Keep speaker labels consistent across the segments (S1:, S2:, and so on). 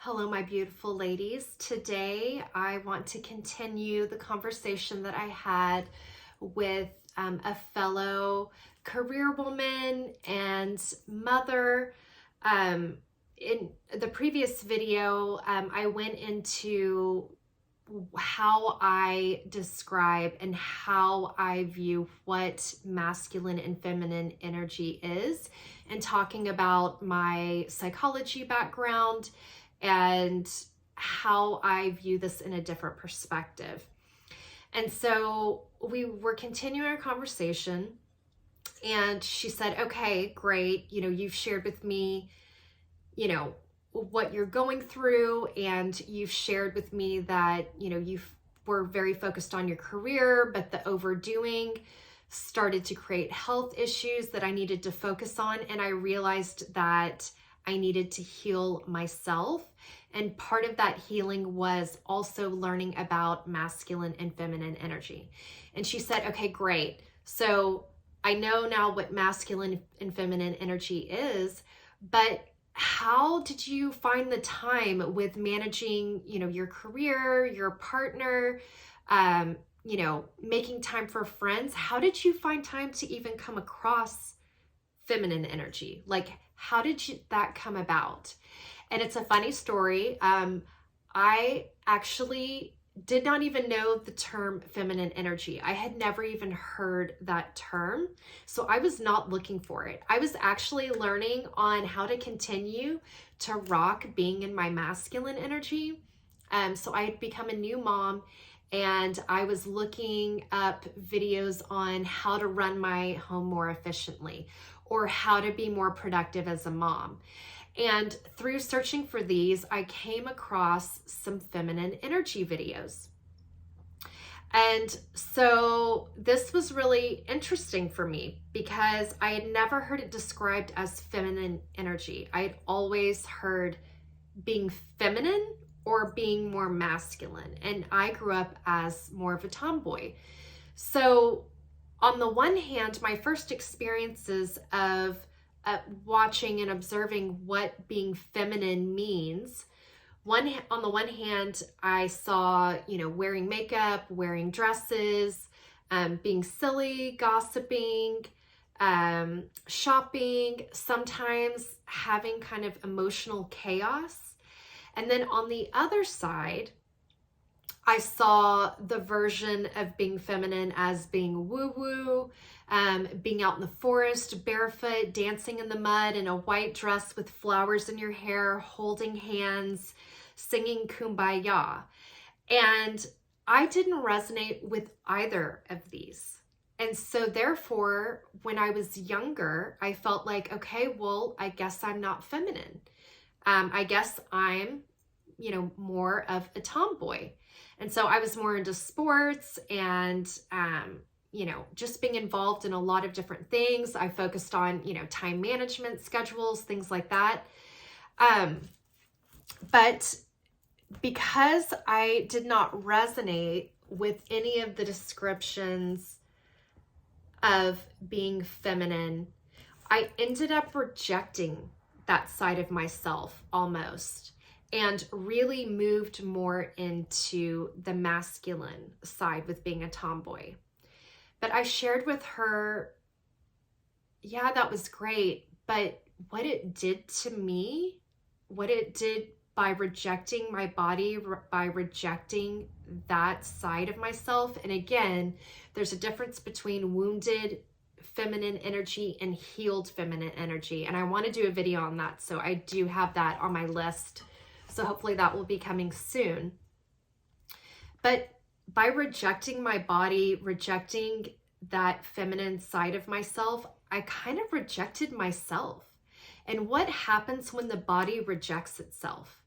S1: Hello, my beautiful ladies. Today, I want to continue the conversation that I had with a fellow career woman and mother. In the previous video, I went into how I describe and how I view what masculine and feminine energy is, and talking about my psychology background and how I view this in a different perspective. And so we were continuing our conversation, and she said, okay, great. You've shared with me, what you're going through, and you've shared with me that, you were very focused on your career, but the overdoing started to create health issues that I needed to focus on. And I realized that I needed to heal myself. And part of that healing was also learning about masculine and feminine energy. And she said, okay, great. So I know now what masculine and feminine energy is, but how did you find the time with managing, your career, your partner, making time for friends? How did you find time to even come across feminine energy? Like, how did that come about? And it's a funny story. I actually did not even know the term feminine energy. I had never even heard that term. So I was not looking for it. I was actually learning on how to continue to rock being in my masculine energy. So I had become a new mom, and I was looking up videos on how to run my home more efficiently, or how to be more productive as a mom. And through searching for these, I came across some feminine energy videos. And so this was really interesting for me because I had never heard it described as feminine energy. I had always heard being feminine or being more masculine. And I grew up as more of a tomboy. So on the one hand, my first experiences of watching and observing what being feminine means, on the one hand, I saw, wearing makeup, wearing dresses, being silly, gossiping, shopping, sometimes having kind of emotional chaos. And then on the other side, I saw the version of being feminine as being woo-woo, being out in the forest, barefoot, dancing in the mud in a white dress with flowers in your hair, holding hands, singing Kumbaya. And I didn't resonate with either of these. And so therefore, when I was younger, I felt like, okay, well, I guess I'm not feminine. I guess I'm, more of a tomboy. And so I was more into sports and, just being involved in a lot of different things. I focused on, time management, schedules, things like that. But because I did not resonate with any of the descriptions of being feminine, I ended up rejecting that side of myself almost, and really moved more into the masculine side with being a tomboy. But I shared with her, yeah, that was great, but what it did to me, what it did by rejecting my body, by rejecting that side of myself. And again, there's a difference between wounded feminine energy and healed feminine energy. And I want to do a video on that. So I do have that on my list. So hopefully that will be coming soon. But by rejecting my body, rejecting that feminine side of myself, I kind of rejected myself. And what happens when the body rejects itself,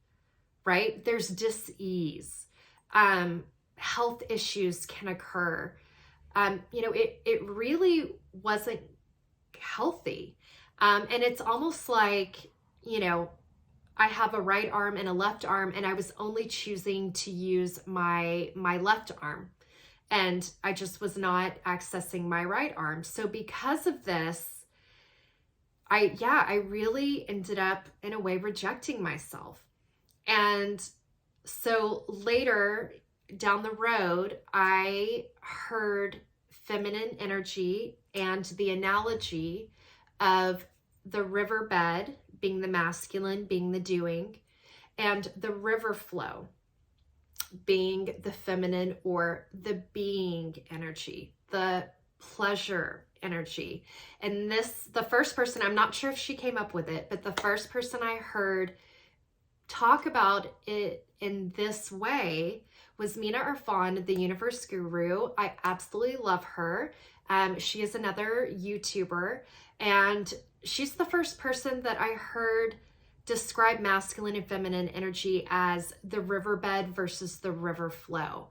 S1: right? There's dis-ease. Health issues can occur. It really wasn't healthy. And it's almost like, I have a right arm and a left arm, and I was only choosing to use my left arm, and I just was not accessing my right arm. So because of this, I really ended up in a way rejecting myself. And so later down the road, I heard feminine energy and the analogy of the riverbed being the masculine, being the doing, and the river flow being the feminine or the being energy, the pleasure energy. And this, the first person, I'm not sure if she came up with it, but the first person I heard talk about it in this way was Mina Irfan, the universe guru. I absolutely love her. She is another YouTuber, and she's the first person that I heard describe masculine and feminine energy as the riverbed versus the river flow.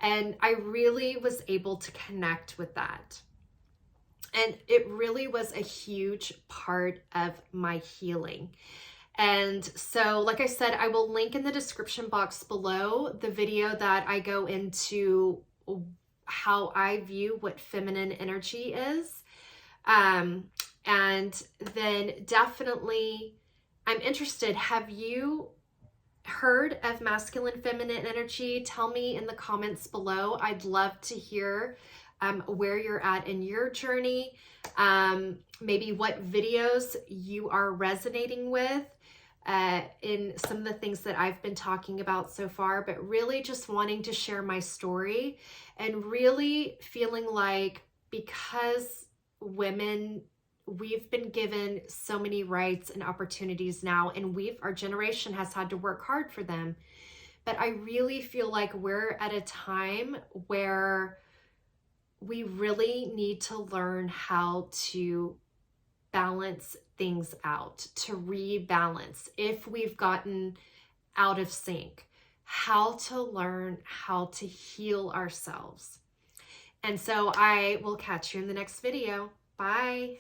S1: And I really was able to connect with that. And it really was a huge part of my healing. And so, like I said, I will link in the description box below the video that I go into how I view what feminine energy is. And then definitely, I'm interested, have you heard of masculine, feminine energy? Tell me in the comments below. I'd love to hear where you're at in your journey, maybe what videos you are resonating with in some of the things that I've been talking about so far, but really just wanting to share my story and really feeling like because women, we've been given so many rights and opportunities now, and our generation has had to work hard for them. But I really feel like we're at a time where we really need to learn how to balance things out, to rebalance if we've gotten out of sync, how to learn how to heal ourselves. And so I will catch you in the next video. Bye.